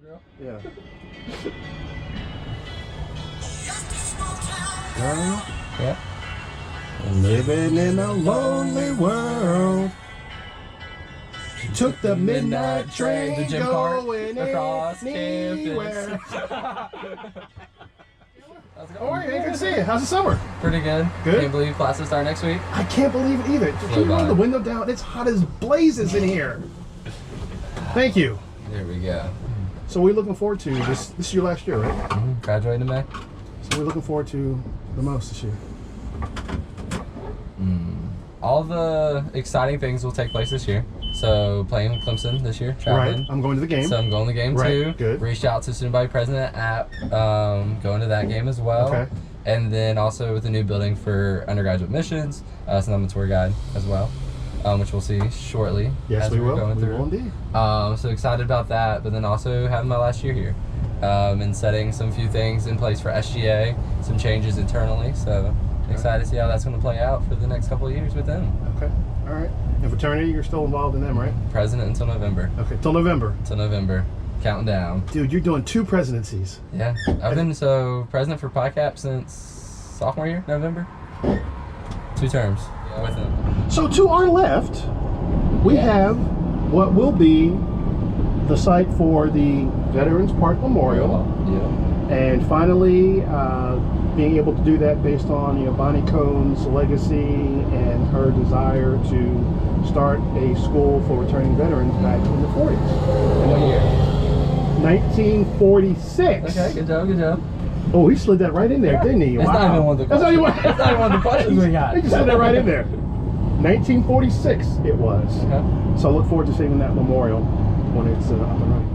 Yeah. Yeah. Living in a lonely world. Took the midnight train, the gym cart going across anywhere. campus. Oh, yeah, good to see you. How's the summer? Pretty good. Good. Can't believe classes start next week. I can't believe it either. Can you roll the window down? It's hot as blazes in here. Thank you. There we go. So we're looking forward to this. This is your last year, right? Mm-hmm. Graduating in May. So we're looking forward to the most this year. All the exciting things will take place this year. So playing Clemson this year, traveling. Right. I'm going to the game. So I'm going to the game too. Good. Reached out to Student Body President app, going to that game as well. Okay. And then also with the new building for undergraduate missions, so I'm a tour guide as well, which we'll see shortly. Yes, as we we're will. Going we through. will indeed. So excited about that, but then also having my last year here, and setting some few things in place for SGA, some changes internally. So excited to see how that's going to play out for the next couple of years with them. Okay. All right. And fraternity, you're still involved in them, right? President until November. Okay. Till November. Until November. Counting down. Dude, you're doing 2 presidencies. Yeah. I've been president for PICAP since sophomore year, November. 2 terms with him. So to our left, we have what will be the site for the Veterans Park Memorial. Yeah. And finally, being able to do that based on Bonnie Cohn's legacy and her desire to start a school for returning veterans back in the 40s. And what year? 1946. Okay, good job, good job. Oh, he slid that right in there, didn't he? That's not even one of the questions. That's not even one of the questions we got. He just slid that right in there. 1946 it was. Okay. So I look forward to seeing that memorial when it's up and running.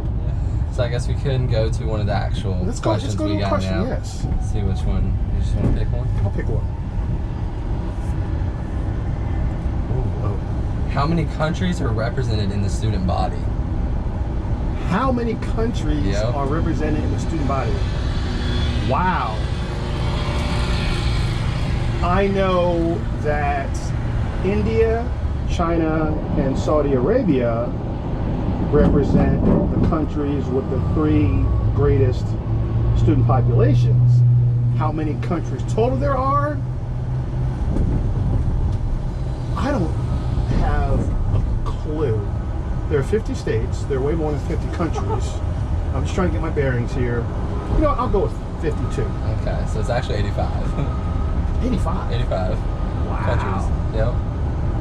So I guess we can go to one of the actual questions let's go we to a got question, now. yes. See which one. You just want to pick one? I'll pick one. Oh. How many countries are represented in the student body? How many countries are represented in the student body? Wow. I know that India, China, and Saudi Arabia represent the countries with the 3 greatest student populations. How many countries total there are? I don't have a clue. There are 50 states. There are way more than 50 countries. I'm just trying to get my bearings here. I'll go with 52. Okay, so it's actually 85. 85? 85 Wow. countries. Yep.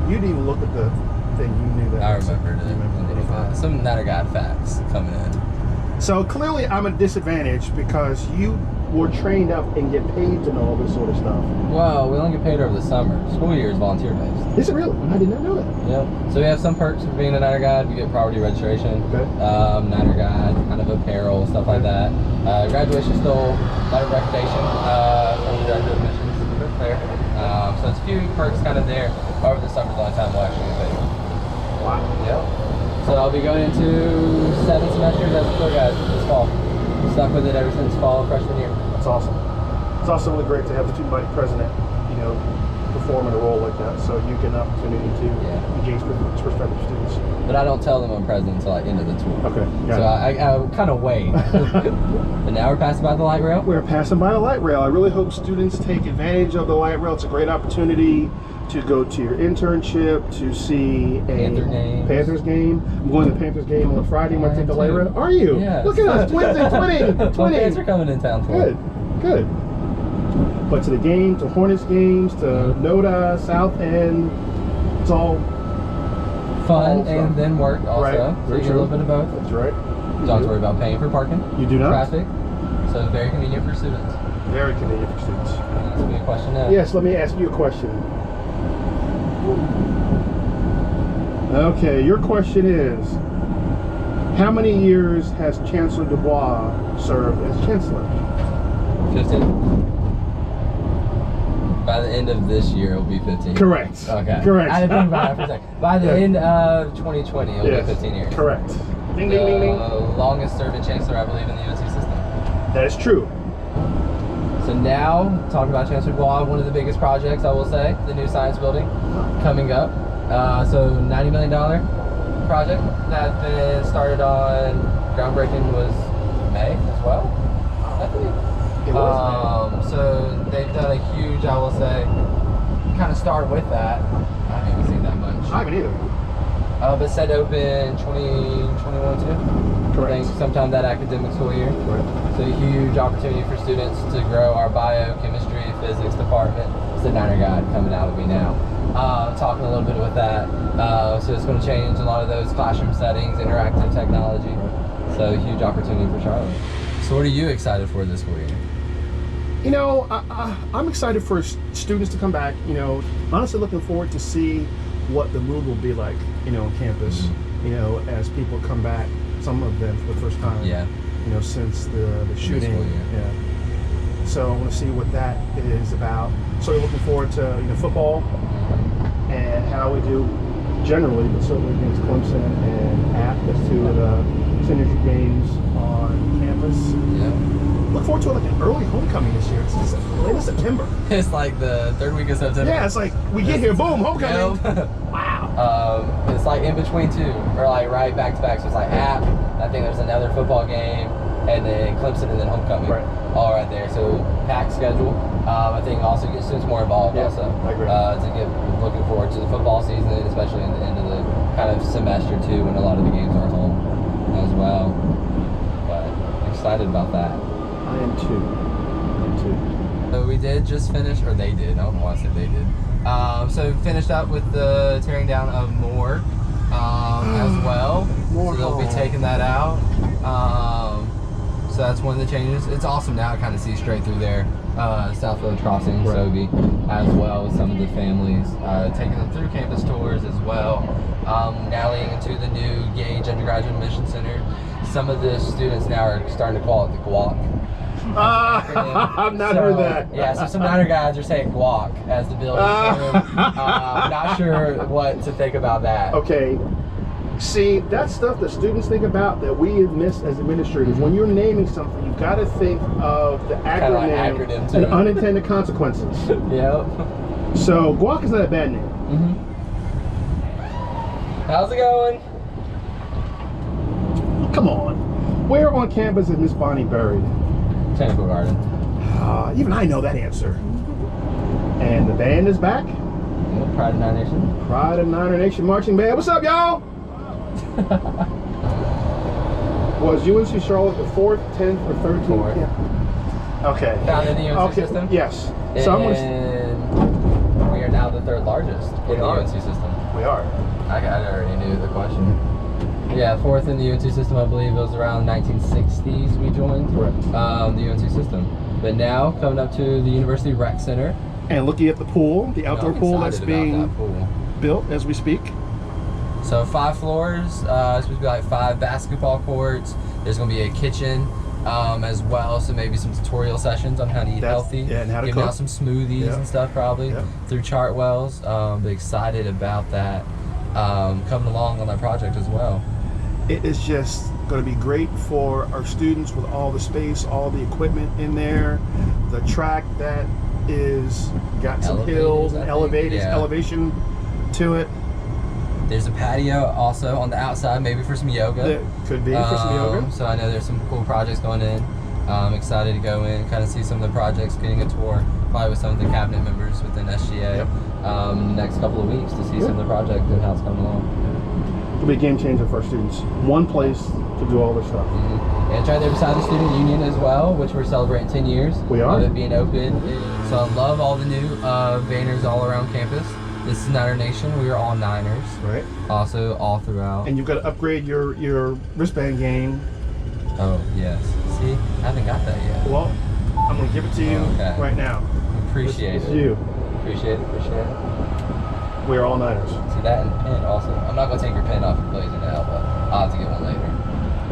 You didn't even look at the thing. You knew that. I remembered it. You remember 85. Some Nattergod facts coming in. So clearly I'm at a disadvantage because you were trained up and get paid to know all this sort of stuff. Well, we only get paid over the summer. School year is volunteer based. Is it really? I did not know that. Yep. So we have some perks for being a Nighter Guide. We get property registration, Okay. Nighter Guide, kind of apparel, stuff like that. Graduation still letter of recommendation from the director of admissions there. So it's a few perks kind of there. However, the summer's the only time we'll actually get paid. Wow. Yep. So I'll be going into 7 semesters as a tour guide this fall. Stuck with it ever since fall of freshman year. That's awesome. It's also really great to have the student body president, perform in a role like that, so you get an opportunity to engage with prospective students. But I don't tell them I'm president until I end of the tour. Okay. So I kind of wait. But now we're passing by the light rail. We're passing by the light rail. I really hope students take advantage of the light rail. It's a great opportunity to go to your internship, to see a Panthers game. I'm going to the Panthers game on Friday. I'm going to take the light rail. Are you? Yeah. Look at us, twins and twinning. Twins are coming in town for Good. But to the game, to Hornets games, to NODA, South End, it's all fun and then work also. Right. So you get a little bit of both. That's right. Don't have to worry about paying for parking. You do not. Traffic. So very convenient for students. Very convenient for students. That's a question now. Yes, let me ask you a question. Okay, your question is, how many years has Chancellor Dubois served as Chancellor? 15. By the end of this year, it'll be 15. Correct. Okay. Correct. I had to think about it for a second. By the end of 2020, it'll be 15 years. Correct. Ding, ding, ding, ding. Longest serving chancellor, I believe, in the UNC system. That is true. So now, talking about Chancellor Dubois, one of the biggest projects, I will say, the new science building coming up. So $90 million project that's been started on, groundbreaking was May as well, I think. It was So they've done a huge, I will say, kind of started with that. I haven't even seen that much. I haven't either. But said open 2021 too. Correct. I think sometime that academic school year. Right. So a huge opportunity for students to grow our biochemistry, physics department. It's the Niner Guide coming out of me now. Talking a little bit with that. So it's going to change a lot of those classroom settings, interactive technology. So a huge opportunity for Charlotte. So what are you excited for this school year? You know, I'm excited for students to come back. You know, honestly looking forward to see what the mood will be like, you know, on campus. Mm-hmm. You know, as people come back, some of them for the first time. Yeah. You know, since the shooting. Yeah. So I want to see what that is about. So we're looking forward to, you know, football and how we do generally, but certainly against Clemson and App. That's two of the signature games on campus. Yeah. Look forward to like an early homecoming this year. It's late in September. It's like the third week of September. Yeah, it's like we get here, boom, homecoming. Yep. Wow. It's like in between two, or like right back to back. So it's like App. I think there's another football game, and then Clemson, and then homecoming. Right. All right there. So packed schedule. I think also get students more involved. Yeah, also. I agree. To get looking forward to the football season, especially in the end of the kind of semester too, when a lot of the games are home as well. But excited about that. I am too. So we did just finish, or they did. I don't know why I said they did. So finished up with the tearing down of Moore as well. Moore So they'll be Hall. taking that out. So that's one of the changes. It's awesome now to kind of see straight through there. South Road Crossing, Right. Sobe, as well with some of the families, taking them through campus tours as well. Now leading into the new Gage Undergraduate Admission Center. Some of the students now are starting to call it the GWAC. I've not heard that. Yeah, so some Niner guys are saying guac as the building term. Not sure what to think about that. Okay. See, that's stuff that students think about that we miss as administrators. When you're naming something, you've got to think of the Kinda like acronym, acronym, too. and unintended consequences. Yep. So, guac is not a bad name. Mm-hmm. How's it going? Come on. Where on campus is Miss Bonnie buried? Botanical Garden. Even I know that answer. And the band is back. Yep, Pride of Nine Nation. Pride of Niner Nation Marching Band. What's up, y'all? Was UNC Charlotte the 4th, 10th, or 13th? Fourth. Yeah. Okay. Found in the UNC Okay. system? Yes. So I'm gonna, And we are now the third largest in the are. UNC system. we are. I already knew the question. Yeah, fourth in the UNC system, I believe it was around 1960s we joined Correct. the UNC system. But now, coming up to the University Rec Center. And looking at the pool, the outdoor I'm pool that's excited about being that pool. built as we speak. So 5 floors, it's supposed to be like 5 basketball courts. There's going to be a kitchen as well, so maybe some tutorial sessions on how to eat healthy. Yeah, and how to Giving cook. out some smoothies Yeah. and stuff probably Yeah. through Chartwells. But excited about that coming along on that project as well. It is just going to be great for our students with all the space, all the equipment in there, the track that is got some Elevated, hills and I think, yeah. elevation to it. There's a patio also on the outside, maybe for some yoga. That could be for some yoga. So I know there's some cool projects going in. I'm excited to go in, kind of see some of the projects, getting a tour, probably with some of the cabinet members within SGA next couple of weeks to see some of the project and how it's coming along. It'll be a game changer for our students. One place to do all this stuff. Mm-hmm. And it's right there beside the student union as well, which we're celebrating 10 years We are. of it being open. So I love all the new banners all around campus. This is Niner Nation. We are all Niners. Right. Also all throughout. And you've got to upgrade your wristband game. Oh, yes. See? I haven't got that yet. Well, I'm going to give it to you Okay. right now. Appreciate This it. is you. Appreciate it. We're all Niners. See that and the pen also. I'm not going to take your pen off your blazer now, but I'll have to get one later.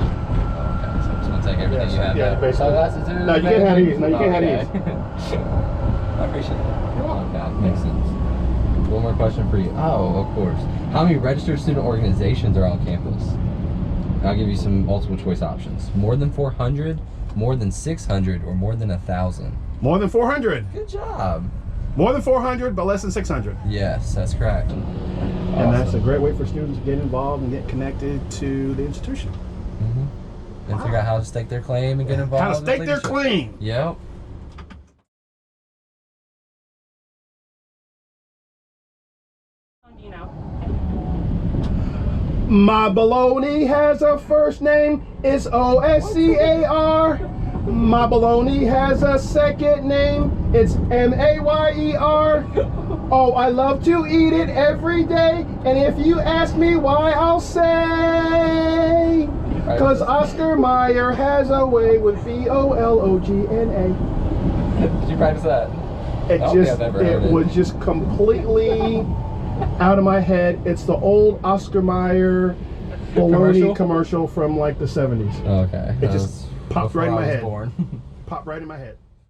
Okay, so I'm just going to take everything you have now. basically. Sunglasses too? No, you can't have these. No, you can't have Okay. these. I appreciate it. Okay, makes sense. One more question for you. Oh, of course. How many registered student organizations are on campus? I'll give you some multiple choice options. More than 400, more than 600, or more than 1,000. More than 400. Good job. More than 400, but less than 600. Yes, that's correct. And that's a great way for students to get involved and get connected to the institution. Mm-hmm. and figure out how to stake their claim and get involved. How to in stake their leadership. claim. Yep. You know. My baloney has a first name. It's Oscar. My baloney has a second name. It's Mayer. Oh, I love to eat it every day. And if you ask me why, I'll say, because Oscar Mayer has a way with Vologna. Did you practice that? It was just completely out of my head. It's the old Oscar Mayer baloney commercial from like the 70s. Okay. It just popped right in my head. Born. Popped right in my head.